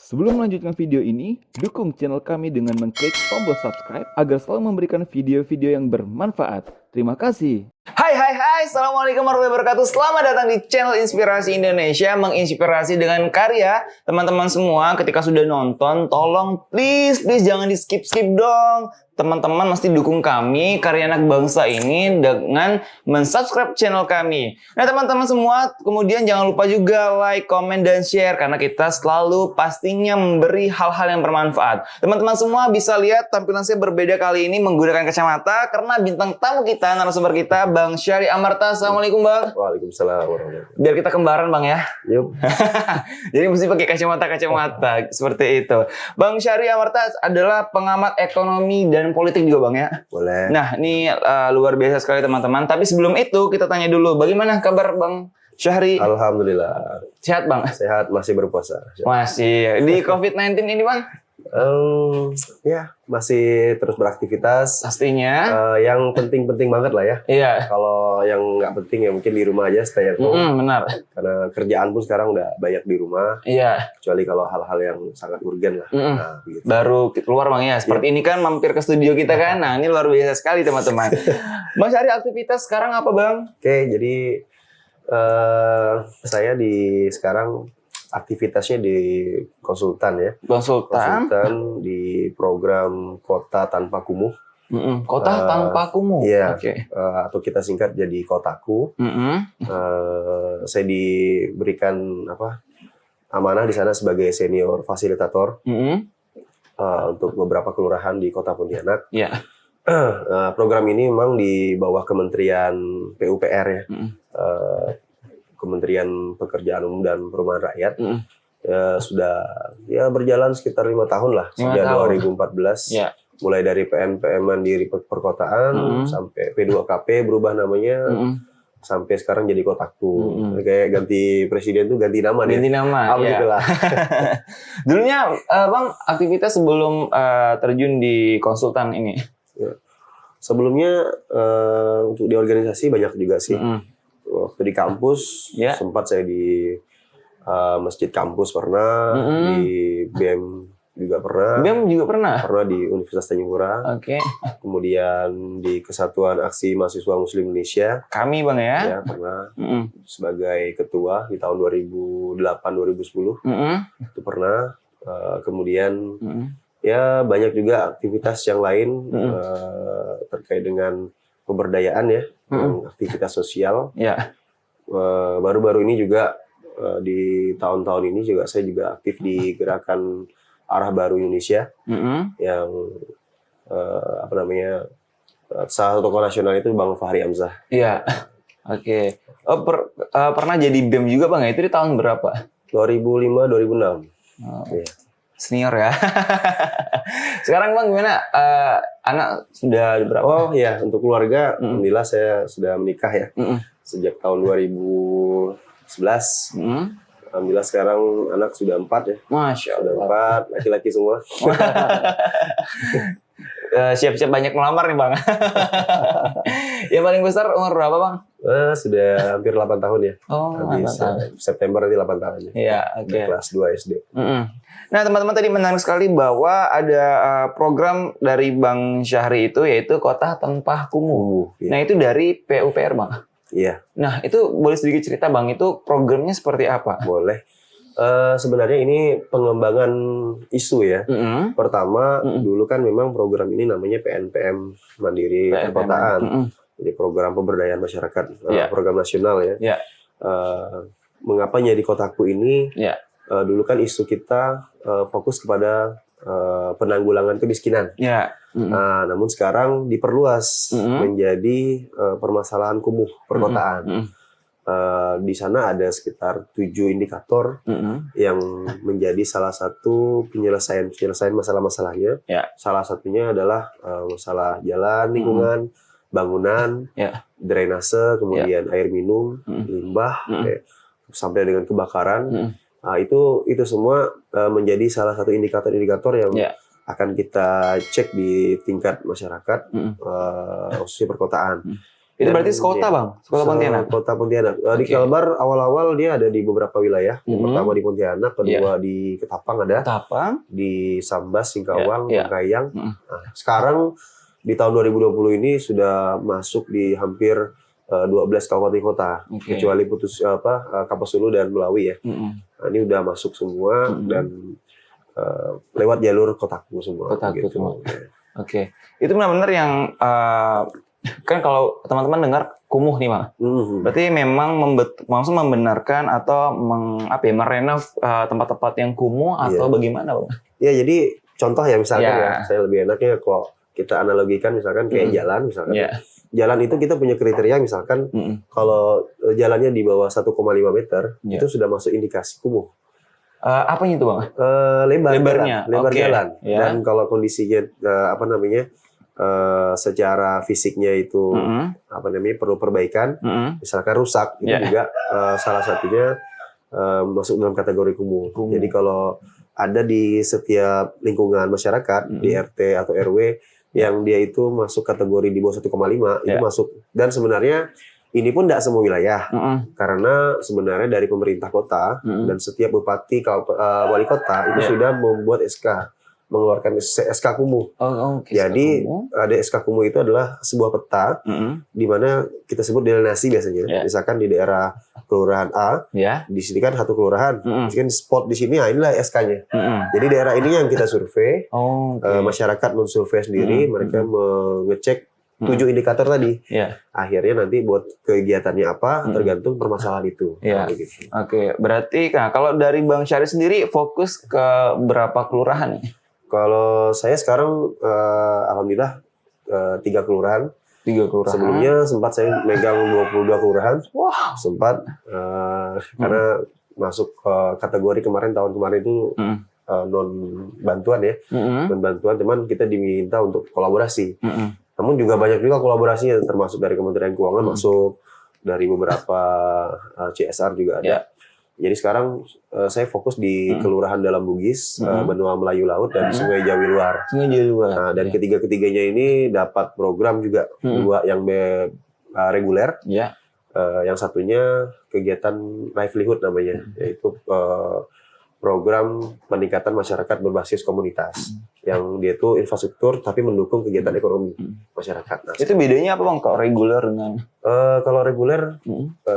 Sebelum melanjutkan video ini, dukung channel kami dengan mengklik tombol subscribe agar selalu memberikan video-video yang bermanfaat. Terima kasih. Hai, Assalamualaikum warahmatullahi wabarakatuh. Selamat datang di channel Inspirasi Indonesia, menginspirasi dengan karya. Teman-teman semua, ketika sudah nonton, tolong please jangan di skip dong. Teman-teman mesti dukung kami, karya anak bangsa ini, dengan mensubscribe channel kami. Nah teman-teman semua, kemudian jangan lupa juga like, comment, dan share, karena kita selalu pastinya memberi hal-hal yang bermanfaat. Teman-teman semua bisa lihat tampilan saya berbeda kali ini menggunakan kacamata, karena bintang tamu kita, narasumber kita, Bang Syahri Amarta. Assalamualaikum Bang. Waalaikumsalam warahmatullahi wabarakatuh. Biar kita kembaran Bang ya. Yup. Jadi mesti pakai kacamata seperti itu. Bang Syahri Amarta adalah pengamat ekonomi dan politik juga Bang ya. Boleh. Nah ini luar biasa sekali teman-teman. Tapi sebelum itu kita tanya dulu, bagaimana kabar Bang Syahri? Alhamdulillah. Sehat Bang? Sehat, masih berpuasa. Masih. Di COVID-19 ini Bang? Ya, masih terus beraktivitas. Pastinya. Yang penting-penting banget lah ya. Iya. Kalau yang nggak penting ya mungkin di rumah aja, stay at home. Benar. Karena kerjaan pun sekarang udah banyak di rumah. Iya. Kecuali kalau hal-hal yang sangat urgen lah. Nah, gitu. Baru keluar Bang ya. Seperti ini kan mampir ke studio kita kan. Nah ini luar biasa sekali teman-teman. Bang Syahri aktivitas sekarang apa Bang? Oke, jadi saya sekarang aktivitasnya di konsultan ya. Konsultan di program Kota Tanpa Kumuh. Kota Tanpa Kumuh. Iya. Oke. Atau kita singkat jadi Kotaku. Saya diberikan amanah di sana sebagai senior fasilitator untuk beberapa kelurahan di Kota Pontianak. Iya. Program ini memang di bawah Kementerian PUPR ya. Kementerian Pekerjaan Umum dan Perumahan Rakyat. Sudah berjalan sekitar 5 tahun lah, sejak 2014. Ya. Mulai dari PNPM Mandiri Perkotaan sampai P2KP berubah namanya, sampai sekarang jadi Kotaku. Kayak ganti presiden tuh ganti nama nih. Ganti nama. Begitulah. Dulunya Bang aktivitas sebelum terjun di konsultan ini. Ya. Sebelumnya untuk di organisasi banyak juga sih. Waktu di kampus sempat saya di masjid kampus pernah, di BEM juga pernah. BEM juga pernah? Pernah di Universitas Tanjung Pura. Oke. Kemudian di Kesatuan Aksi Mahasiswa Muslim Indonesia. Kami Bang ya? Ya pernah sebagai ketua di tahun 2008-2010. Itu pernah. Kemudian ya banyak juga aktivitas yang lain terkait dengan pemberdayaan ya, aktivitas sosial. Ya. Baru-baru ini juga di tahun-tahun ini juga saya juga aktif di gerakan Arah Baru Indonesia yang salah satu tokoh nasional itu Bang Fahri Hamzah. Iya. Oke. Pernah jadi BEM juga Bang ya? Itu di tahun berapa? 2005-2006. Ya. Senior ya. Sekarang Bang gimana? Anak sudah berapa? Oh iya, untuk keluarga, alhamdulillah saya sudah menikah ya. Sejak tahun 2011. Alhamdulillah sekarang anak sudah 4 ya. Masya Allah. Sudah 4, laki-laki semua. Siap-siap banyak melamar nih Bang. Yang paling besar umur berapa Bang? Sudah hampir 8 tahun ya. Oh, habis September nanti 8 tahun ya. Iya, oke. Kelas 2 SD. Nah teman-teman tadi menarik sekali bahwa ada program dari Bang Syahri itu yaitu Kota Tanpa Kumuh. Iya. Nah itu dari PUPR Bang. Iya. Nah itu boleh sedikit cerita Bang, itu programnya seperti apa? Boleh. Sebenarnya ini pengembangan isu ya. Pertama, dulu kan memang program ini namanya PNPM Mandiri Perkotaan. Jadi program pemberdayaan masyarakat, program nasional ya. Yeah. Mengapa jadi Kotaku ini? Yeah. Dulu kan isu kita fokus kepada penanggulangan kemiskinan. Yeah. Namun sekarang diperluas menjadi permasalahan kumuh perkotaan. Di sana ada sekitar 7 indikator yang menjadi salah satu penyelesaian masalah-masalahnya. Yeah. Salah satunya adalah masalah jalan, lingkungan, bangunan, drainase, kemudian air minum, limbah, sampai dengan kebakaran. Itu semua menjadi salah satu indikator-indikator yang akan kita cek di tingkat masyarakat, khususnya perkotaan. Itu Dan berarti sekota Bang, sekota Pontianak. Kota Pontianak. Di Oke. Kalbar awal-awal dia ada di beberapa wilayah. Yang pertama di Pontianak, kedua di Ketapang ada, Tapang. di Sambas, Singkawang, Iya. Bangkayang. Nah, sekarang di tahun 2020 ini sudah masuk di hampir 12 kabupaten kota, Oke. kecuali Kapuas Hulu dan Melawi ya. Nah, ini udah masuk semua dan lewat jalur Kotaku semua. Kotaku gitu. semua. Oke, itu benar-benar yang kan kalau teman-teman dengar kumuh nih Bang. Berarti memang langsung membenarkan atau merenov tempat-tempat yang kumuh atau bagaimana Bang? Ya, jadi contoh ya misalkan Ya. saya lebih enaknya kalau kita analogikan misalkan kayak jalan misalkan. Ya. Jalan itu kita punya kriteria misalkan kalau jalannya di bawah 1,5 meter itu sudah masuk indikasi kumuh. Apanya itu Bang? Lebarnya, lebar Oke. jalan. Ya. Dan kalau kondisinya secara fisiknya itu perlu perbaikan, misalkan rusak itu juga salah satunya masuk dalam kategori kumuh. Jadi kalau ada di setiap lingkungan masyarakat di RT atau RW yang dia itu masuk kategori di bawah 1,5 itu masuk. Dan sebenarnya ini pun tidak semua wilayah, karena sebenarnya dari pemerintah kota dan setiap bupati, wali kota itu sudah membuat mengeluarkan SK kumuh. Jadi ada SK kumuh itu adalah sebuah peta di mana kita sebut drenase biasanya. Misalkan di daerah kelurahan A, di sini kan satu kelurahan, misalkan spot di sini, inilah SK-nya. Jadi daerah ini yang kita survei, masyarakat mensurvei sendiri, mereka mengecek 7 indikator tadi. Akhirnya nanti buat kegiatannya apa tergantung permasalahan itu. Gitu. Oke, berarti kalau dari Bang Syarif sendiri fokus ke berapa kelurahan nih? Kalau saya sekarang alhamdulillah 3 kelurahan. 3 kelurahan. Sebelumnya sempat saya megang 22 kelurahan. Wah, Sempat karena masuk kategori tahun kemarin itu non bantuan ya. Non bantuan, teman kita diminta untuk kolaborasi. Namun juga banyak juga kolaborasinya, termasuk dari Kementerian Keuangan masuk, dari beberapa CSR juga ada. Jadi sekarang saya fokus di Kelurahan Dalam Bugis, Benua Melayu Laut, dan Sungai Jawi Luar. Sungai Jawi Luar. Nah, dan ketiga-ketiganya ini dapat program juga, 2 yang reguler, yang satunya kegiatan livelihood namanya, yaitu program peningkatan masyarakat berbasis komunitas, yang dia itu infrastruktur tapi mendukung kegiatan ekonomi masyarakat. Nah, itu bedanya apa Bang kalau reguler dengan? kalau reguler,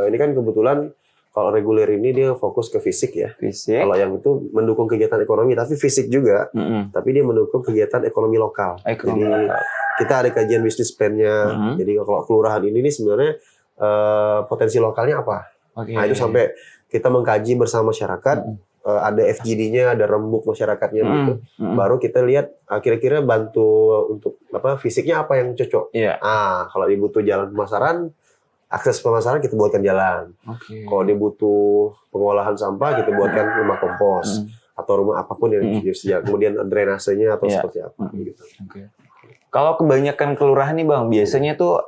ini kan kebetulan kalau reguler ini dia fokus ke fisik ya. Fisik. Kalau yang itu mendukung kegiatan ekonomi tapi fisik juga, tapi dia mendukung kegiatan ekonomi lokal. Jadi kita ada kajian bisnis plan-nya. Jadi kalau kelurahan ini nih sebenarnya potensi lokalnya apa? Nah itu sampai kita mengkaji bersama masyarakat. Ada FGD-nya, ada rembuk masyarakatnya gitu. Baru kita lihat kira-kira bantu untuk fisiknya apa yang cocok. Kalau dibutuh jalan pemasaran, akses pemasaran kita buatkan jalan. Kalau dibutuh pengolahan sampah, kita buatkan rumah kompos atau rumah apapun yang disediakan. Kemudian drainasenya atau seperti apa gitu. Kalau kebanyakan kelurahan nih Bang, biasanya tuh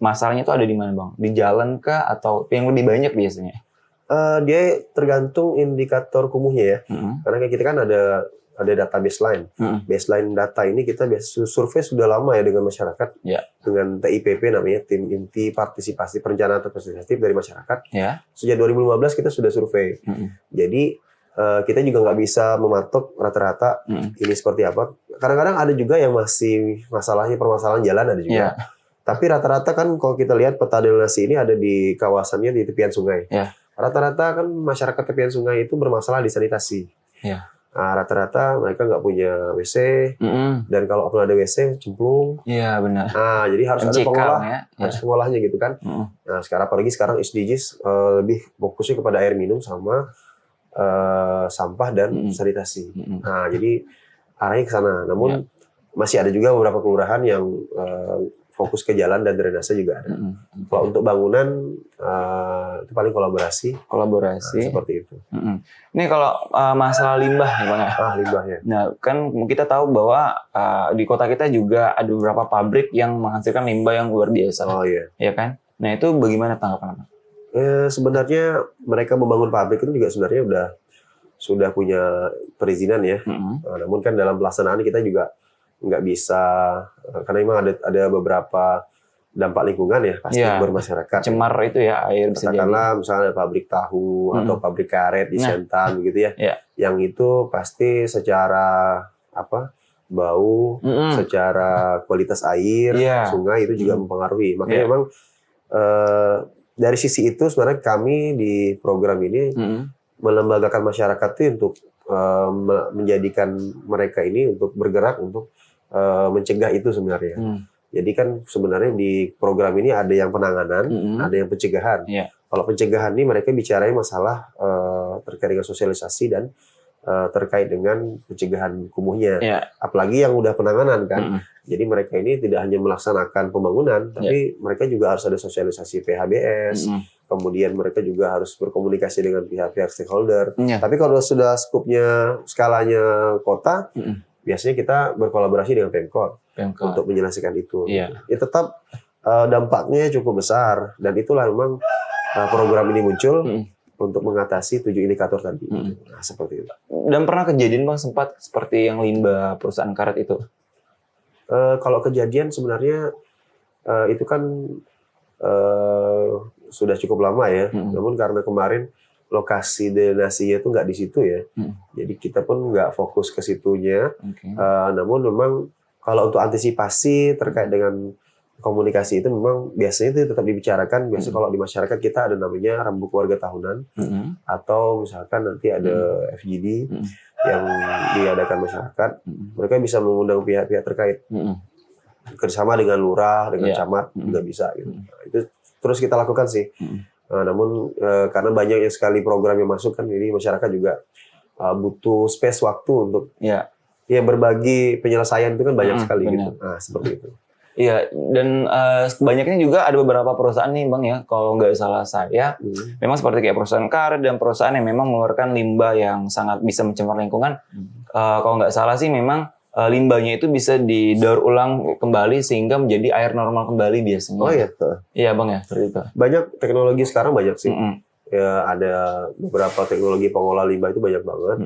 masalahnya tuh ada di mana Bang? Di jalan kah atau yang lebih banyak biasanya? Dia tergantung indikator kumuhnya ya. Karena kayak kita kan ada data baseline. Baseline data ini kita survei sudah lama ya dengan masyarakat. Dengan TIPP namanya, Tim Inti Partisipasi Perencanaan Partisipatif dari Masyarakat. Sejak 2015 kita sudah survei. Jadi kita juga nggak bisa mematok rata-rata ini seperti apa. Kadang-kadang ada juga yang masih permasalahan jalan ada juga. Tapi rata-rata kan kalau kita lihat peta drenase ini ada di kawasannya di tepian sungai. Rata-rata kan masyarakat tepian sungai itu bermasalah di sanitasi. Nah, rata-rata mereka nggak punya WC, dan kalau pun ada WC cemplung. Iya benar. Nah, jadi harus ada pengolah, harus pengolahnya gitu kan. Nah, apalagi sekarang SDGs lebih fokusnya kepada air minum sama sampah dan sanitasi. Nah, jadi arahnya ke sana. Namun masih ada juga beberapa kelurahan yang fokus ke jalan dan drainase juga ada. Kalau untuk bangunan itu paling kolaborasi. Seperti itu. Ini kalau masalah limbah ya Bang ya. Limbahnya. Nah kan kita tahu bahwa di kota kita juga ada beberapa pabrik yang menghasilkan limbah yang luar biasa. Ya kan. Nah itu bagaimana tanggapan Bang? Sebenarnya mereka membangun pabrik itu juga sebenarnya sudah punya perizinan ya. Namun kan dalam pelaksanaan kita juga nggak bisa, karena memang ada beberapa dampak lingkungan ya pasti bermasyarakat. Cemar itu ya air bisa jadi. Katakanlah misalnya pabrik tahu atau pabrik karet di Sentan gitu ya. Yang itu pasti secara bau, secara kualitas air, sungai itu juga mempengaruhi. Makanya memang dari sisi itu sebenarnya kami di program ini melembagakan masyarakat itu untuk menjadikan mereka ini untuk bergerak untuk mencegah itu sebenarnya. Jadi kan sebenarnya di program ini ada yang penanganan, ada yang pencegahan. Kalau pencegahan ini mereka bicaranya masalah terkait dengan sosialisasi dan terkait dengan pencegahan kumuhnya. Apalagi yang udah penanganan kan. Jadi mereka ini tidak hanya melaksanakan pembangunan, tapi mereka juga harus ada sosialisasi PHBS. Kemudian mereka juga harus berkomunikasi dengan pihak-pihak stakeholder. Tapi kalau sudah skupnya, skalanya kota, biasanya kita berkolaborasi dengan Pemkot untuk menyelesaikan itu. Ya tetap dampaknya cukup besar dan itulah memang program ini muncul untuk mengatasi 7 indikator tadi. Nah, seperti itu. Dan pernah kejadian Bang sempat seperti yang limbah perusahaan karet itu? Kalau kejadian sebenarnya itu kan sudah cukup lama ya. Namun karena kemarin lokasi denasinya itu nggak di situ ya. Jadi kita pun nggak fokus ke situnya. Namun memang kalau untuk antisipasi terkait dengan komunikasi itu memang biasanya itu tetap dibicarakan. Biasanya kalau di masyarakat kita ada namanya rembuk warga tahunan atau misalkan nanti ada FGD yang diadakan masyarakat. Mereka bisa mengundang pihak-pihak terkait. Kerjasama dengan lurah, dengan camat juga bisa gitu. Nah, itu terus kita lakukan sih. Namun karena banyaknya sekali program yang masuk kan, jadi masyarakat juga butuh space waktu untuk berbagi penyelesaian itu kan banyak sekali gitu. Nah, seperti itu. Iya, dan banyaknya juga ada beberapa perusahaan nih Bang ya, kalau nggak salah saya, memang seperti kayak perusahaan karet dan perusahaan yang memang mengeluarkan limbah yang sangat bisa mencemar lingkungan. Kalau nggak salah sih memang limbahnya itu bisa didaur ulang kembali sehingga menjadi air normal kembali biasanya. Oh iya. Iya Bang ya, seperti itu. Banyak teknologi sekarang banyak sih. Ya ada beberapa teknologi pengolah limbah itu banyak banget.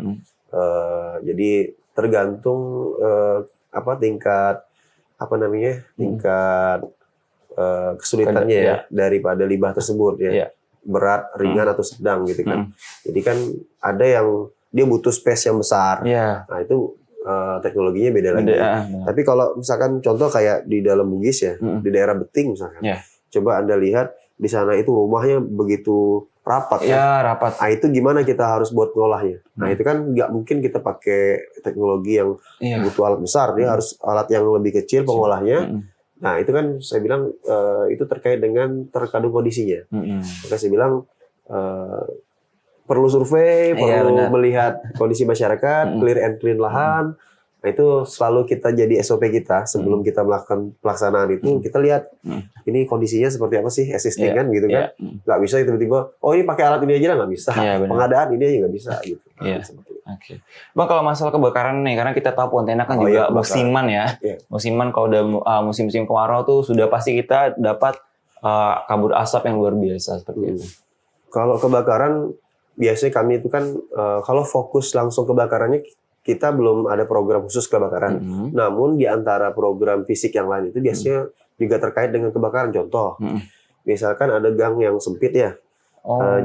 Jadi tergantung tingkat kesulitannya ya daripada limbah tersebut ya. Berat, ringan atau sedang gitu kan. Jadi kan ada yang dia butuh space yang besar. Nah, itu teknologinya beda lagi. Tapi kalau misalkan contoh kayak di dalam Bugis ya, di daerah Beting misalkan. Coba Anda lihat di sana itu rumahnya begitu rapat kan. Rapat. Nah, itu gimana kita harus buat ngolahnya. Nah, itu kan nggak mungkin kita pakai teknologi yang butuh alat besar. Dia harus alat yang lebih kecil pengolahnya. Nah, itu kan saya bilang itu terkait dengan terkadang kondisinya. Maka saya bilang perlu survei, perlu melihat kondisi masyarakat, clear and clean lahan. Nah, itu selalu kita jadi SOP kita sebelum kita melakukan pelaksanaan itu, kita lihat ini kondisinya seperti apa sih, existing kan gitu kan. Nggak bisa tiba-tiba, oh ini pakai alat ini aja lah, nggak bisa. Pengadaan ini aja nggak bisa gitu. Oke. Bang, kalau masalah kebakaran nih, karena kita tahu Pontianak kan juga musiman ya. Musiman kalau udah musim-musim kemarau tuh sudah pasti kita dapat kabut asap yang luar biasa seperti itu. Kalau kebakaran, biasanya kami itu kan kalau fokus langsung kebakarannya, kita belum ada program khusus kebakaran. Namun di antara program fisik yang lain itu biasanya juga terkait dengan kebakaran. Contoh, misalkan ada gang yang sempit ya,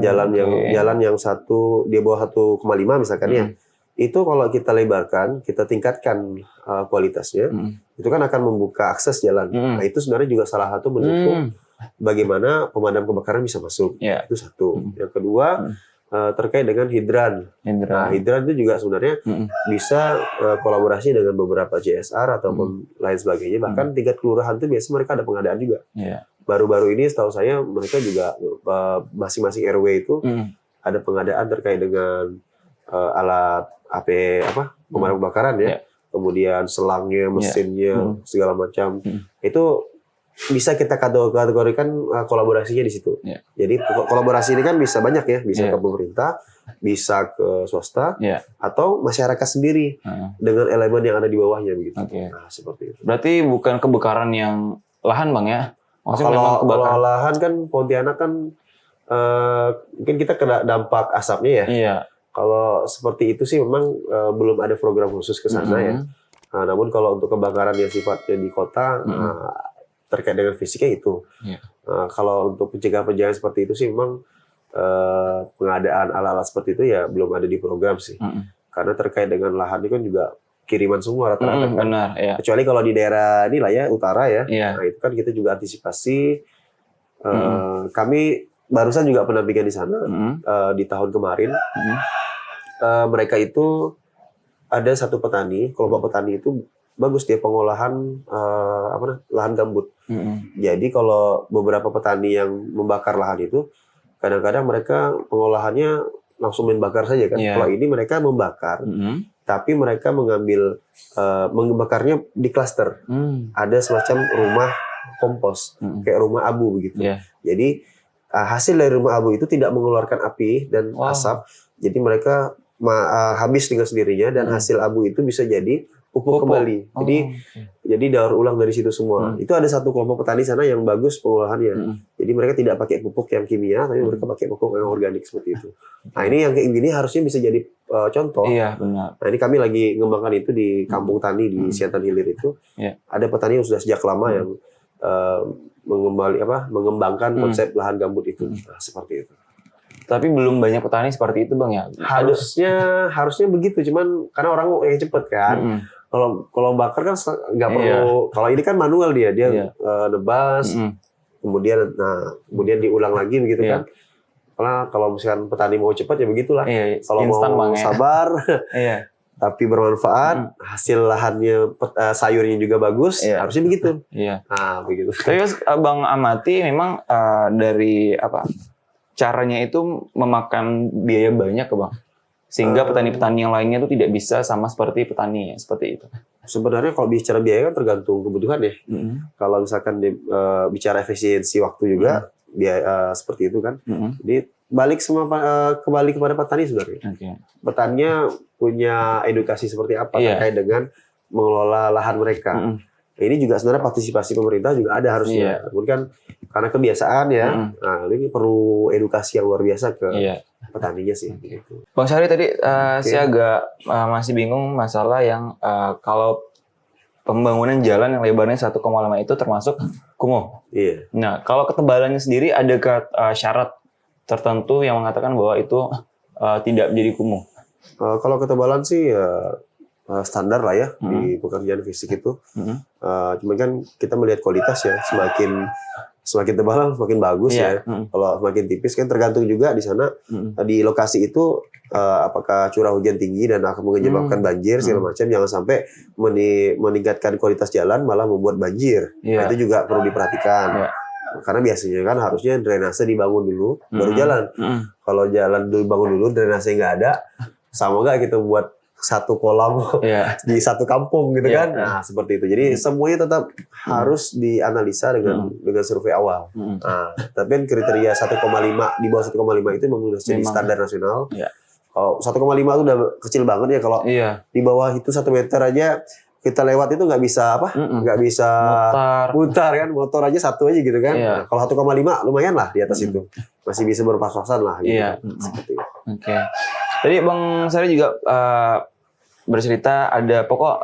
jalan yang di bawah 1,5 misalkan ya. Itu kalau kita lebarkan, kita tingkatkan kualitasnya, itu kan akan membuka akses jalan. Nah, itu sebenarnya juga salah satu mendukung bagaimana pemadam kebakaran bisa masuk. Itu satu. Yang kedua, terkait dengan hidran. Nah, hidran itu juga sebenarnya bisa kolaborasi dengan beberapa CSR ataupun lain sebagainya. Bahkan tingkat kelurahan itu biasanya mereka ada pengadaan juga. Baru-baru ini setahu saya mereka juga masing-masing RW itu ada pengadaan terkait dengan alat pemadam kebakaran ya. Kemudian selangnya, mesinnya, segala macam. Itu bisa kita kategorikan kolaborasinya di situ. Jadi kolaborasi ini kan bisa banyak ya, bisa ke pemerintah, bisa ke swasta, atau masyarakat sendiri dengan elemen yang ada di bawahnya begitu. Nah, seperti itu. Berarti bukan kebakaran yang lahan Bang ya? Kalau lahan kan Pontianak kan mungkin kita kena dampak asapnya ya. Kalau seperti itu sih memang belum ada program khusus ke sana ya. Namun kalau untuk kebakaran yang sifatnya di kota, terkait dengan fisiknya itu. Iya. Kalau untuk pencegahan seperti itu sih memang pengadaan alat-alat seperti itu ya belum ada di program sih. Karena terkait dengan lahan itu kan juga kiriman semua rata-rata kan. Benar, ya. Kecuali kalau di daerah inilah ya utara ya. Iya. Nah itu kan kita juga antisipasi. Kami barusan juga pernah bikin di sana di tahun kemarin. Mereka itu ada satu petani, kelompok petani itu bagus dia pengolahan lahan gambut. Jadi kalau beberapa petani yang membakar lahan itu kadang-kadang mereka pengolahannya langsung main bakar saja kan. Kalau ini mereka membakar, tapi mereka mengambil membakarnya di klaster. Ada semacam rumah kompos, kayak rumah abu begitu. Jadi hasil dari rumah abu itu tidak mengeluarkan api dan asap. Jadi mereka habis dengan sendirinya dan hasil abu itu bisa jadi pupuk kembali. Jadi daur ulang dari situ semua. Itu ada satu kelompok petani sana yang bagus pengolahannya. Jadi mereka tidak pakai pupuk yang kimia, tapi mereka pakai pupuk yang organik seperti itu. Nah ini yang kayak gini harusnya bisa jadi contoh. Iya benar. Nah ini kami lagi ngembangkan itu di Kampung Tani di Siantan Hilir itu. Ada petani yang sudah sejak lama yang mengembangkan konsep lahan gambut itu. Nah, seperti itu. Tapi belum banyak petani seperti itu bang ya. Harusnya begitu, cuman karena orang yang cepet kan. Kalau bakar kan nggak perlu. Kalau ini kan manual dia nebas, kemudian diulang lagi begitu kan. Karena kalau misalkan petani mau cepat ya begitulah. Kalau mau sabar, tapi bermanfaat, hasil lahannya sayurnya juga bagus, harusnya begitu. Nah begitu. Tapi bang amati memang dari caranya itu memakan biaya banyak ke bang, sehingga petani-petani yang lainnya itu tidak bisa sama seperti petani ya, seperti itu. Sebenarnya kalau bicara biaya kan tergantung kebutuhan ya. Kalau misalkan bicara efisiensi waktu juga biaya seperti itu kan. Jadi kembali kepada petani sebenarnya. Petaninya punya edukasi seperti apa terkait dengan mengelola lahan mereka. Ini juga sebenarnya partisipasi pemerintah juga ada harusnya. Kemudian karena kebiasaan ya, nah ini perlu edukasi yang luar biasa ke petaninya sih. Gitu. Bang Syahri tadi saya agak masih bingung masalah yang kalau pembangunan jalan yang lebarnya 1,5 itu termasuk kumuh. Nah kalau ketebalannya sendiri ada syarat tertentu yang mengatakan bahwa itu tidak menjadi kumuh? Kalau ketebalan sih standar lah ya di pekerjaan fisik itu. Cuman kan kita melihat kualitas ya, semakin tebal semakin bagus ya. Kalau semakin tipis kan tergantung juga di sana di lokasi itu apakah curah hujan tinggi dan akan menyebabkan banjir segala macam. Jangan sampai meningkatkan kualitas jalan malah membuat banjir. Nah, itu juga perlu diperhatikan. Karena biasanya kan harusnya drainase dibangun dulu baru jalan. Kalau jalan dibangun dulu drainase nggak ada, sama nggak kita buat satu kolam di satu kampung gitu kan. Nah, seperti itu. Jadi semuanya tetap harus dianalisa dengan survei awal. Nah, tapi kan kriteria 1,5 di bawah 1,5 itu memang sudah jadi standar nasional. Kalau 1,5 itu udah kecil banget ya. Kalau di bawah itu 1 meter aja kita lewat itu nggak bisa nggak bisa mutar kan, motor aja satu aja gitu kan. Nah, kalau 1,5 lumayan lah di atas itu, masih bisa berpas-pasan lah gitu. Seperti itu. Tadi Bang Syahri juga bercerita ada pokok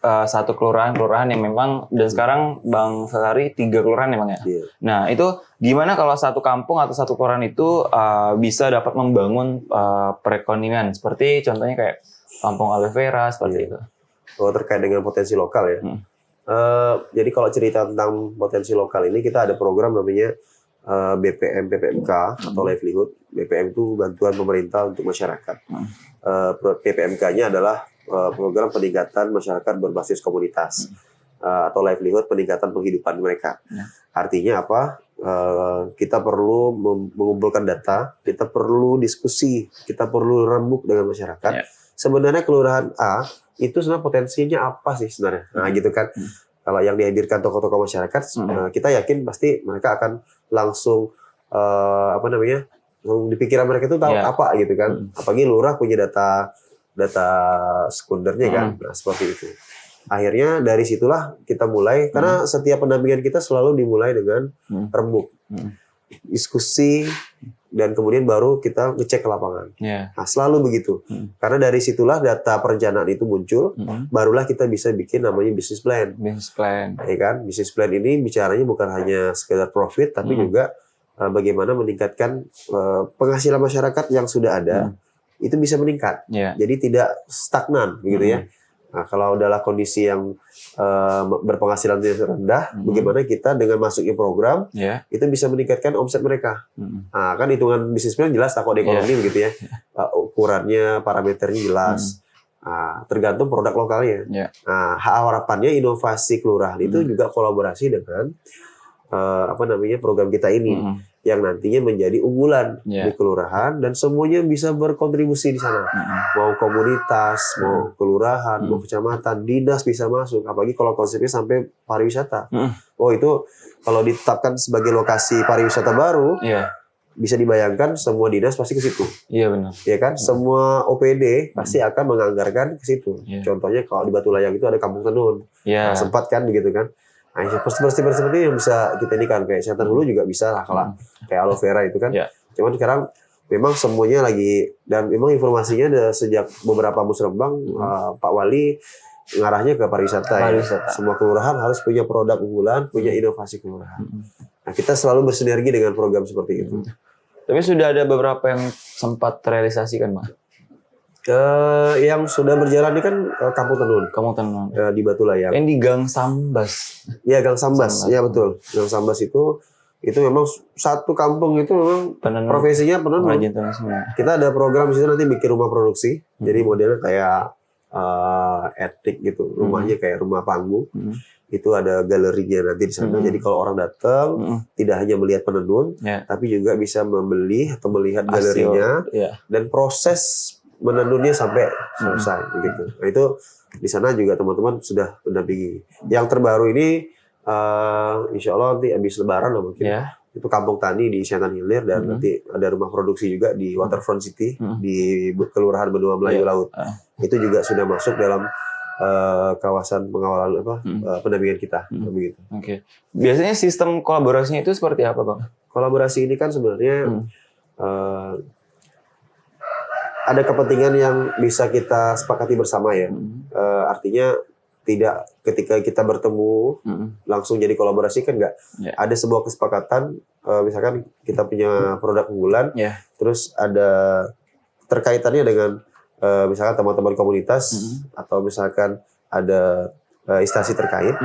satu kelurahan yang memang, dan sekarang Bang Syahri 3 kelurahan memang ya. Nah itu gimana kalau satu kampung atau satu kelurahan itu bisa dapat membangun perekonomian seperti contohnya kayak Kampung Aloe Vera seperti itu. Terkait dengan potensi lokal ya. Jadi kalau cerita tentang potensi lokal ini kita ada program namanya BPM PPMK atau livelihood. BPM itu bantuan pemerintah untuk masyarakat. PPMK-nya adalah program peningkatan masyarakat berbasis komunitas atau livelihood, peningkatan penghidupan mereka. Artinya apa? Kita perlu mengumpulkan data, kita perlu diskusi, kita perlu rembuk dengan masyarakat. Sebenarnya kelurahan A itu sebenarnya potensinya apa sih sebenarnya? Nah gitu kan. Kalau yang dihadirkan tokoh-tokoh masyarakat, kita yakin pasti mereka akan langsung di pikiran mereka itu tahu apa gitu kan. Apalagi lurah punya data sekundernya kan. Nah, seperti itu. Akhirnya dari situlah kita mulai, karena setiap pendampingan kita selalu dimulai dengan rembuk. Diskusi dan kemudian baru kita ngecek ke lapangan. Nah, selalu begitu. Karena dari situlah data perencanaan itu muncul, barulah kita bisa bikin namanya business plan. Business plan. Ya kan? Business plan ini bicaranya bukan hanya sekedar profit, tapi juga bagaimana meningkatkan penghasilan masyarakat yang sudah ada, itu bisa meningkat. Jadi tidak stagnan, begitu ya. Nah, kalau adalah kondisi yang berpenghasilan rendah, bagaimana kita dengan masuknya program itu bisa meningkatkan omset mereka. Nah, kan hitungan bisnis plan jelas takut ekonomi begitu ya. Ukurannya, parameternya jelas. Nah, tergantung produk lokalnya. Nah, harapannya inovasi kelurahan itu juga kolaborasi dengan program kita ini yang nantinya menjadi unggulan di kelurahan dan semuanya bisa berkontribusi di sana. Mau komunitas, mau kelurahan, mau kecamatan, dinas bisa masuk. Apalagi kalau konsepnya sampai pariwisata. Oh, itu kalau ditetapkan sebagai lokasi pariwisata baru, bisa dibayangkan semua dinas pasti ke situ. Iya benar. Ya kan? Semua OPD pasti akan menganggarkan ke situ. Contohnya kalau di Batu Layang itu ada Kampung Tenun. Nah, sempat kan begitu kan? Nah, seperti yang bisa kita ini kan kayak Setan Hulu juga bisa lah kalau kayak aloe vera itu kan. Cuman sekarang memang semuanya lagi dan memang informasinya ada sejak beberapa musrembang Pak Wali ngarahnya ke pariwisata. Semua kelurahan harus punya produk unggulan, punya inovasi kelurahan. Nah, kita selalu bersinergi dengan program seperti itu. Tapi sudah ada beberapa yang sempat terrealisasi kan, Bang? Yang sudah berjalan ini kan Kampung Tenun. Di Batu Layang. Yang di Gang Sambas. Iya, Gang Sambas. Iya, betul. Gang Sambas itu memang satu kampung itu memang profesinya penenun. Kita ada program di situ nanti bikin rumah produksi. Jadi modelnya kayak etnik gitu. Rumahnya kayak rumah panggung. Itu ada galerinya nanti di sana. Jadi kalau orang datang tidak hanya melihat penenun, tapi juga bisa membeli atau melihat galerinya dan proses menenunnya sampai selesai begitu. Nah, itu di sana juga teman-teman sudah mendampingi. Yang terbaru ini insya Allah nanti habis Lebaran lah mungkin. Itu Kampung Tani di Siantan Hilir dan nanti ada rumah produksi juga di Waterfront City di Kelurahan Benua Melayu Laut. Itu juga sudah masuk dalam kawasan pengawalan pendampingan kita begitu. Biasanya sistem kolaborasinya itu seperti apa, Bang? Kolaborasi ini kan sebenarnya ada kepentingan yang bisa kita sepakati bersama ya. Artinya tidak ketika kita bertemu langsung jadi kolaborasi kan nggak. Ada sebuah kesepakatan, misalkan kita punya produk unggulan, terus ada terkaitannya dengan misalkan teman-teman komunitas atau misalkan ada instansi terkait.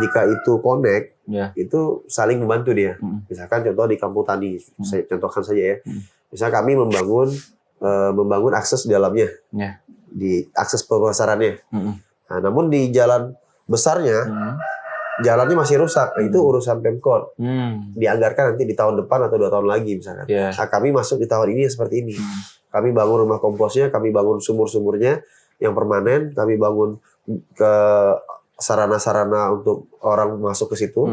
Jika itu connect, itu saling membantu dia. Misalkan contoh di Kampung Tani, saya contohkan saja ya. Misalnya kami membangun akses di dalamnya, di akses pemasarannya. Nah, namun di jalan besarnya, jalannya masih rusak. Nah, itu urusan Pemkot. Dianggarkan nanti di tahun depan atau 2 tahun lagi misalkan. Nah, kami masuk di tahun ini seperti ini. Kami bangun rumah komposnya, kami bangun sumur-sumurnya yang permanen, kami bangun ke sarana-sarana untuk orang masuk ke situ.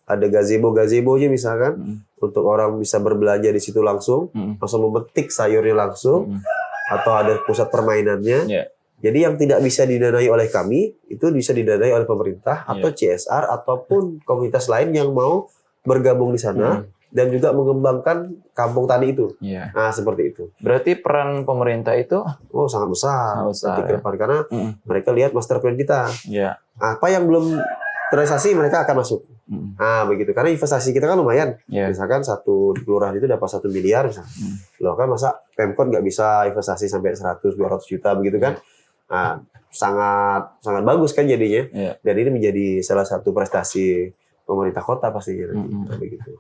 Ada gazebo-gazebonya misalkan untuk orang bisa berbelanja di situ langsung memetik sayurnya langsung, atau ada pusat permainannya. Jadi yang tidak bisa didanai oleh kami itu bisa didanai oleh pemerintah atau CSR ataupun komunitas lain yang mau bergabung di sana dan juga mengembangkan kampung tani itu. Nah, seperti itu. Berarti peran pemerintah itu sangat besar nanti ke depan karena mereka lihat master plan kita. Apa yang belum terrealisasi mereka akan masuk. Nah, begitu. Karena investasi kita kan lumayan. Misalkan satu kelurahan itu dapat 1 miliar misalkan. Loh kan masa Pemkot nggak bisa investasi sampai 100-200 juta begitu kan? Nah, sangat bagus kan jadinya. Dan ini menjadi salah satu prestasi pemerintah kota pastinya nanti. Begitu.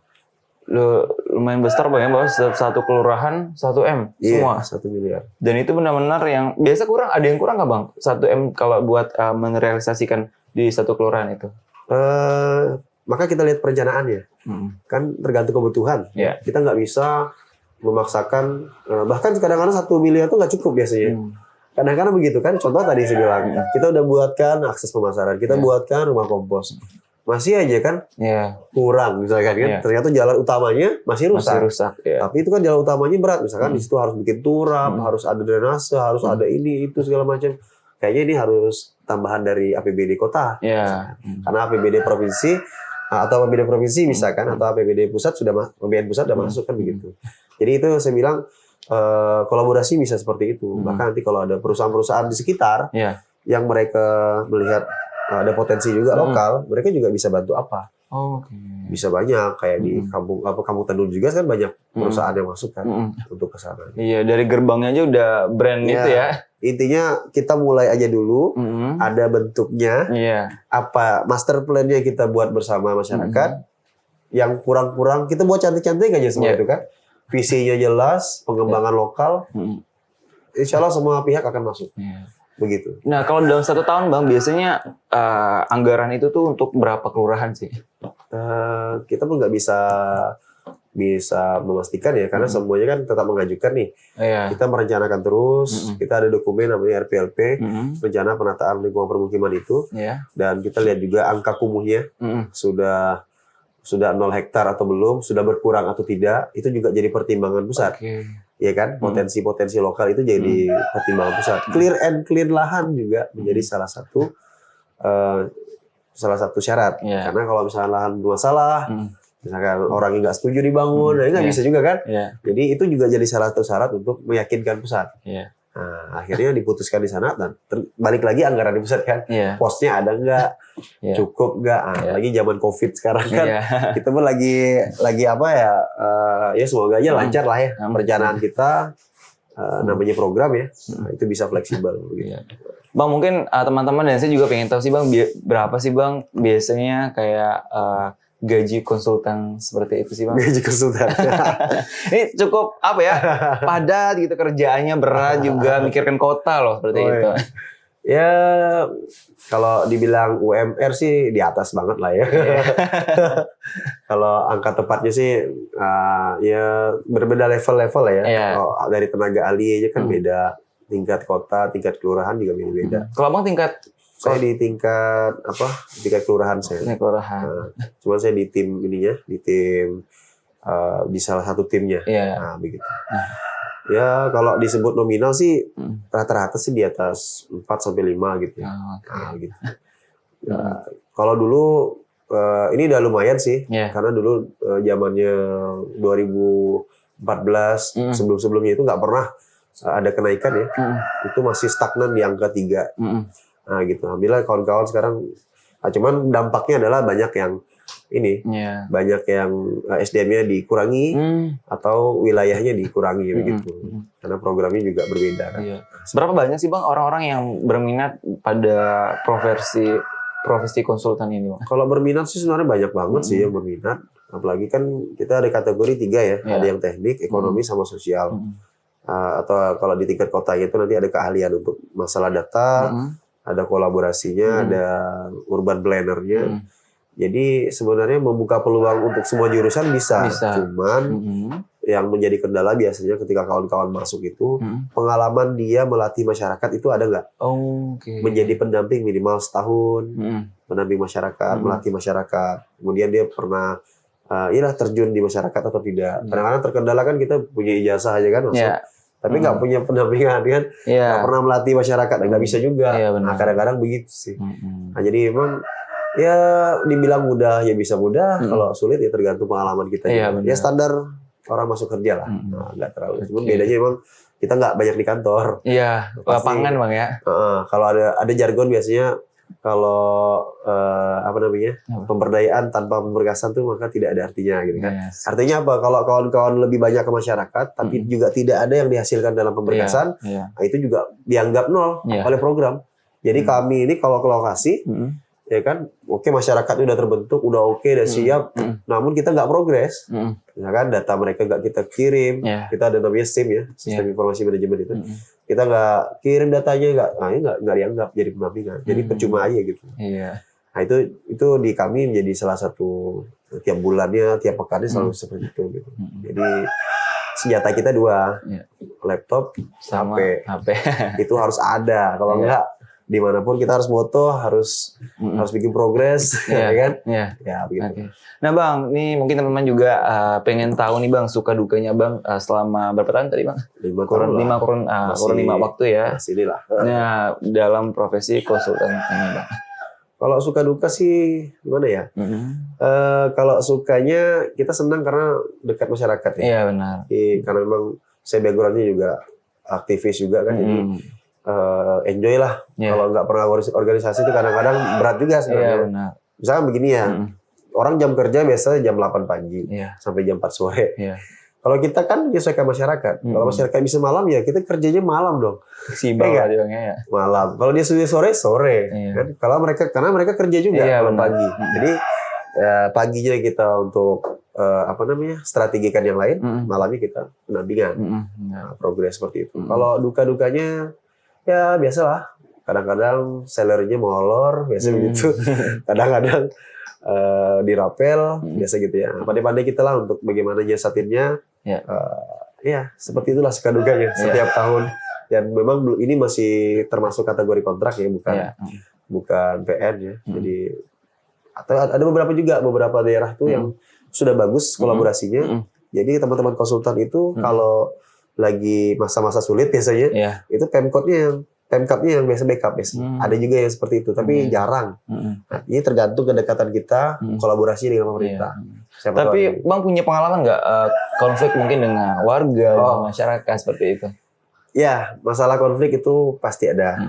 Lumayan besar Bang ya, bahwa satu kelurahan 1 M semua 1 miliar. Dan itu benar-benar yang biasa kurang, ada yang kurang nggak Bang 1 M kalau buat merealisasikan di satu kelurahan itu? Maka kita lihat perencanaannya. Kan tergantung kebutuhan. Kita nggak bisa memaksakan, bahkan kadang-kadang 1 miliar itu nggak cukup biasanya. Kadang-kadang begitu kan, contoh tadi saya bilang, kita udah buatkan akses pemasaran, kita buatkan rumah kompos. Masih aja kan kurang misalkan kan, ternyata jalan utamanya masih rusak. Tapi itu kan jalan utamanya berat, misalkan di situ harus bikin turap, harus ada drainase, harus ada ini itu segala macam. Kayaknya ini harus tambahan dari APBD kota. Karena APBD provinsi atau APBD provinsi misalkan atau APBD pusat sudah APBN pusat sudah masuk kan begitu. Jadi itu saya bilang kolaborasi bisa seperti itu. Bahkan nanti kalau ada perusahaan-perusahaan di sekitar yang mereka melihat ada potensi juga lokal, mereka juga bisa bantu apa? Bisa banyak kayak di kampung Tandun juga kan banyak perusahaan yang masuk kan untuk ke sana. Iya, dari gerbangnya aja udah brand itu ya. Intinya kita mulai aja dulu, ada bentuknya, apa master plan-nya kita buat bersama masyarakat. Yang kurang-kurang kita buat cantik-cantik aja semua itu kan. Visinya jelas, pengembangan lokal. Insya Allah semua pihak akan masuk. Begitu. Nah, kalau dalam 1 tahun Bang, biasanya anggaran itu tuh untuk berapa kelurahan sih? Kita pun nggak bisa memastikan ya, karena semuanya kan tetap mengajukan nih. Kita merencanakan terus, kita ada dokumen namanya RPLP, rencana penataan lingkungan permukiman itu, dan kita lihat juga angka kumuhnya sudah 0 hektar atau belum, sudah berkurang atau tidak, itu juga jadi pertimbangan pusat. Ya kan, potensi-potensi lokal itu jadi pertimbangan pusat. Clear and clear lahan juga menjadi salah satu syarat. Karena kalau misalnya lahan bermasalah, misalkan orang yang nggak setuju dibangun, nggak bisa juga kan. Jadi itu juga jadi salah satu syarat untuk meyakinkan pusat. Nah, akhirnya diputuskan di sana dan balik lagi anggaran di pusat kan. Posnya ada nggak? Cukup nggak? Lagi zaman COVID sekarang kan. Kita pun lagi apa ya? Ya semoga aja lancar lah ya perencanaan kita. Namanya program ya. Nah, itu bisa fleksibel gitu. Bang, mungkin teman-teman dan saya juga pengen tahu sih Bang, berapa sih Bang biasanya kayak gaji konsultan seperti itu sih Bang? Gaji konsultan. Ini cukup apa ya? Padat gitu kerjaannya, berat juga, mikirkan kota loh seperti itu. Ya kalau dibilang UMR sih di atas banget lah ya. Kalau angka tepatnya sih ya berbeda level-level lah ya. Kalau dari tenaga ahli aja kan beda, tingkat kota, tingkat kelurahan juga beda-beda. Kalau Bang tingkat saya di tingkat tingkat kelurahan saya. Cuman saya di tim ininya, di tim di salah satu timnya. Nah, begitu. Ya kalau disebut nominal sih rata-rata sih di atas 4 sampai 5 gitu ya. Nah, gitu. Kalau dulu ini udah lumayan sih, karena dulu zamannya 2014 sebelum-sebelumnya itu nggak pernah ada kenaikan ya. Itu masih stagnan di angka 3. Nah gitu, alhamdulillah kawan-kawan sekarang, cuman dampaknya adalah banyak yang banyak yang SDM-nya dikurangi atau wilayahnya dikurangi begitu, karena programnya juga berbeda kan. Berapa banyak sih Bang orang-orang yang berminat pada profesi konsultan ini Bang? Kalau berminat sih sebenarnya banyak banget sih yang berminat, apalagi kan kita ada kategori 3 ya, ada yang teknik, ekonomi sama sosial. Atau kalau di tingkat kota itu nanti ada keahlian untuk masalah data, ada kolaborasinya, ada urban planner-nya. Jadi sebenarnya membuka peluang untuk semua jurusan bisa. Cuman yang menjadi kendala biasanya ketika kawan-kawan masuk itu pengalaman dia melatih masyarakat itu ada nggak? Menjadi pendamping minimal setahun, pendamping masyarakat, melatih masyarakat. Kemudian dia pernah terjun di masyarakat atau tidak. Kadang-kadang terkendala kan kita punya ijazah aja kan masuk. Tapi nggak punya pendampingan kan, nggak pernah melatih masyarakat, nggak bisa juga. Nah kadang-kadang begitu sih. Nah jadi emang ya dibilang mudah ya bisa mudah, kalau sulit ya tergantung pengalaman kita. Ya standar orang masuk kerja lah, nggak terlalu. Cuma bedanya emang kita nggak banyak di kantor. Lapangan Bang ya. Kalau ada jargon biasanya kalau pemberdayaan tanpa pemberkasan tuh maka tidak ada artinya gitu kan. Artinya apa? Kalau kawan-kawan lebih banyak ke masyarakat tapi juga tidak ada yang dihasilkan dalam pemberkasan, nah itu juga dianggap nol oleh program. Jadi kami ini kalau ke lokasi ya kan, oke masyarakat udah terbentuk, udah oke, udah siap, namun kita nggak progres, ya kan, data mereka nggak kita kirim, kita ada namanya SIM ya, sistem informasi manajemen itu, kita nggak kirim datanya, nggak dianggap jadi pendampingan, jadi percuma aja gitu. Nah itu di kami menjadi salah satu tiap bulannya, tiap pekannya selalu seperti itu gitu. Jadi senjata kita 2, laptop, sama HP. Itu harus ada, kalau enggak dimanapun kita harus moto, harus bikin progres, ya kan? Ya begitu. Nah Bang, nih mungkin teman-teman juga pengen tahu nih Bang, suka dukanya Bang selama berapa tahun tadi Bang? 5 waktu ya. Sinilah. Nah dalam profesi konsultan ini Bang. Kalau suka duka sih gimana ya? Kalau sukanya kita senang karena dekat masyarakat ya. Iya benar. Karena memang saya backgroundnya juga aktivis juga kan, jadi enjoy lah. Kalau nggak pernah organisasi itu kadang-kadang berat juga sebenarnya. Iya benar. Misalkan begini ya, orang jam kerja biasanya jam 8 pagi sampai jam 4 sore. Kalau kita kan menyesuaikan masyarakat. Kalau masyarakat bisa malam ya kita kerjanya malam dong. Fleksibel ya. Malam. Kalau dia sore kan. Kalau karena mereka kerja juga kalau pagi. Jadi paginya kita untuk strategikan yang lain, malamnya kita pendampingan. Progres seperti itu. Kalau duka-dukanya ya biasalah. Kadang-kadang salary-nya molor, biasa begitu. Kadang-kadang dirapel, biasa gitu ya. Pandai-pandai kita lah untuk bagaimana nyiasatinnya. Ya seperti itulah suka dukanya setiap tahun. Dan memang ini masih termasuk kategori kontrak ya, bukan PN ya. Jadi ada beberapa daerah tuh yang sudah bagus kolaborasinya. Jadi teman-teman konsultan itu kalau lagi masa-masa sulit biasanya itu Pemkapnya yang biasa backup biasanya. Ada juga yang seperti itu, tapi jarang. Nah, ini tergantung kedekatan kita, kolaborasi dengan pemerintah. Tapi Bang punya pengalaman nggak konflik mungkin dengan warga, masyarakat seperti itu? Ya, masalah konflik itu pasti ada.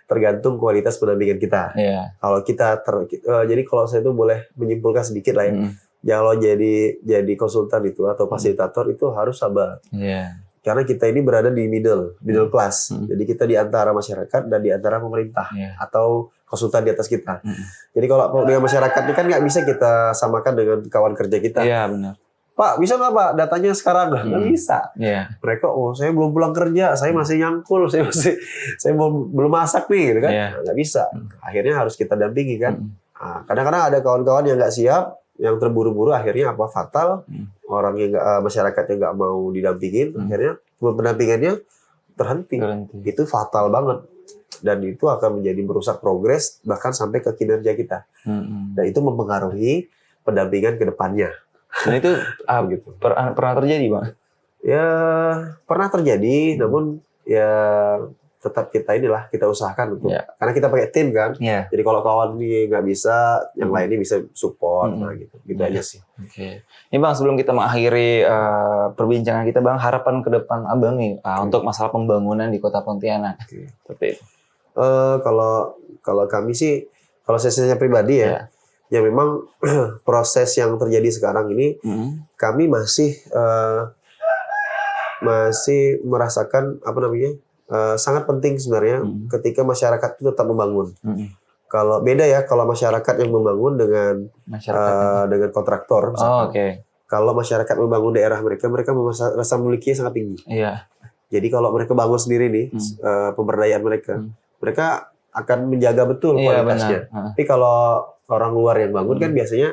Tergantung kualitas pendampingan kita. Kalau kita jadi kalau saya itu boleh menyimpulkan sedikit lah ya. Kalau jadi konsultan itu atau fasilitator itu harus sabar. Karena kita ini berada di middle class. Jadi kita di antara masyarakat dan di antara pemerintah atau konsultan di atas kita. Jadi kalau dengan masyarakat ini kan nggak bisa kita samakan dengan kawan kerja kita. Iya benar. Pak, bisa nggak Pak datanya sekarang? Nggak bisa. Mereka, saya belum pulang kerja, saya masih nyangkul, saya belum masak nih, gitu kan? Nggak bisa. Akhirnya harus kita dampingi kan. Nah, kadang-kadang ada kawan-kawan yang nggak siap, yang terburu-buru, akhirnya fatal. Orang yang masyarakatnya nggak mau didampingin, akhirnya pendampingannya terhenti. Itu fatal banget. Dan itu akan menjadi merusak progres bahkan sampai ke kinerja kita. Dan itu mempengaruhi pendampingan ke depannya. Dan itu gitu. Pernah terjadi, Bang? Ya, pernah terjadi, namun ya tetap kita usahakan untuk karena kita pakai tim kan. Jadi kalau kawan ini nggak bisa, yang lainnya bisa support, nah gitu aja sih. Ini Bang, sebelum kita mengakhiri perbincangan kita, Bang, harapan ke depan Abang nih untuk masalah pembangunan di Kota Pontianak. Seperti itu. Kalau kami sih, kalau saya pribadi ya memang proses yang terjadi sekarang ini kami masih merasakan sangat penting sebenarnya ketika masyarakat itu tetap membangun. Kalau beda ya kalau masyarakat yang membangun dengan kontraktor. Kalau masyarakat membangun daerah mereka merasa memilikinya sangat tinggi. Jadi kalau mereka bangun sendiri nih pemberdayaan mereka akan menjaga betul kualitasnya. Tapi kalau orang luar yang bangun kan biasanya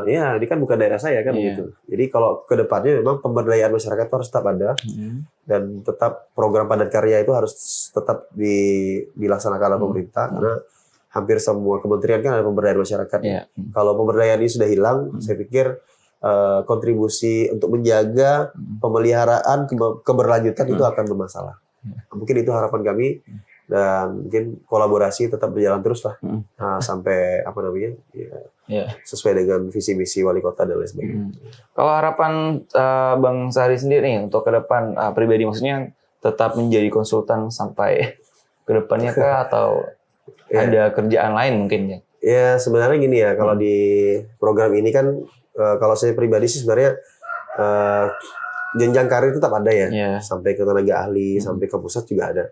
ini kan bukan daerah saya kan begitu. Jadi kalau ke depannya memang pemberdayaan masyarakat itu harus tetap ada dan tetap program padat karya itu harus tetap dilaksanakan oleh pemerintah karena hampir semua kementerian kan ada pemberdayaan masyarakat. Kalau pemberdayaan ini sudah hilang, saya pikir kontribusi untuk menjaga pemeliharaan keberlanjutan itu akan bermasalah. Mungkin itu harapan kami. Dan mungkin kolaborasi tetap berjalan terus lah sampai sesuai dengan visi misi wali kota dan lain sebagainya. Kalau harapan Bang Sahri sendiri nih untuk ke depan pribadi, maksudnya tetap menjadi konsultan sampai ke depannya kah atau ada kerjaan lain mungkin ya? Ya sebenarnya gini ya, kalau di program ini kan kalau saya pribadi sih sebenarnya jenjang karir tetap ada ya, sampai ke tenaga ahli, sampai ke pusat juga ada.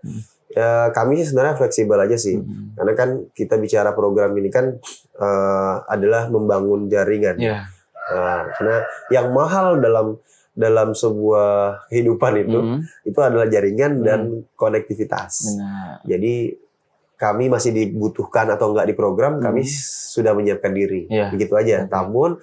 Ya, kami sih sebenarnya fleksibel aja sih, karena kan kita bicara program ini kan adalah membangun jaringan. Karena yang mahal dalam sebuah kehidupan itu adalah jaringan dan konektivitas. Jadi kami masih dibutuhkan atau enggak di program, kami sudah menyiapkan diri, begitu aja. Namun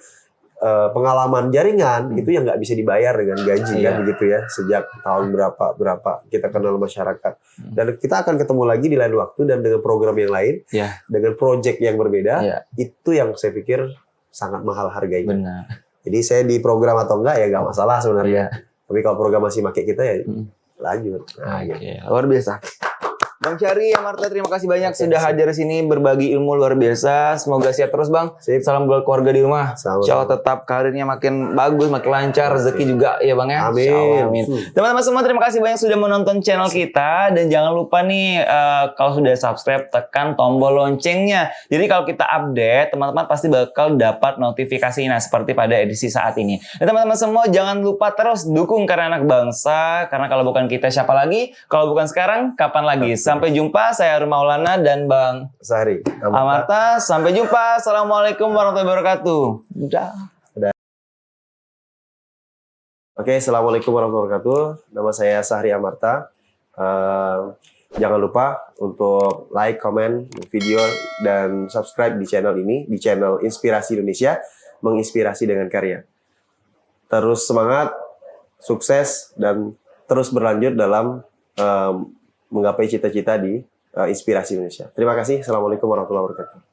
pengalaman jaringan itu yang nggak bisa dibayar dengan gaji kan begitu ya, sejak tahun berapa kita kenal masyarakat dan kita akan ketemu lagi di lain waktu dan dengan program yang lain dengan proyek yang berbeda, itu yang saya pikir sangat mahal harganya. Jadi saya di program atau enggak ya nggak masalah sebenarnya, tapi kalau program masih pakai kita ya lanjut. Luar biasa. Bang Syahri Amarta, terima kasih banyak sudah hadir di sini berbagi ilmu luar biasa. Semoga sehat terus Bang. Sip. Salam buat keluarga di rumah. Sama-sama. Insya Allah tetap karirnya makin bagus, makin lancar, rezeki juga ya Bang ya. Amin. Insya Allah, amin. Teman-teman semua terima kasih banyak sudah menonton channel kita dan jangan lupa nih kalau sudah subscribe tekan tombol loncengnya. Jadi kalau kita update teman-teman pasti bakal dapat notifikasi seperti pada edisi saat ini. Dan teman-teman semua jangan lupa terus dukung Karya Anak Bangsa karena kalau bukan kita siapa lagi? Kalau bukan sekarang kapan lagi? Sampai jumpa, saya Arun Maulana dan Bang Syahri Amarta. Sampai jumpa. Assalamualaikum warahmatullahi wabarakatuh. Udah. Oke, assalamualaikum warahmatullahi wabarakatuh. Nama saya Syahri Amarta. Jangan lupa untuk like, komen video dan subscribe di channel ini, di channel Inspirasi Indonesia, menginspirasi dengan karya. Terus semangat, sukses dan terus berlanjut dalam menggapai cita-cita di Inspirasi Indonesia. Terima kasih. Assalamualaikum warahmatullahi wabarakatuh.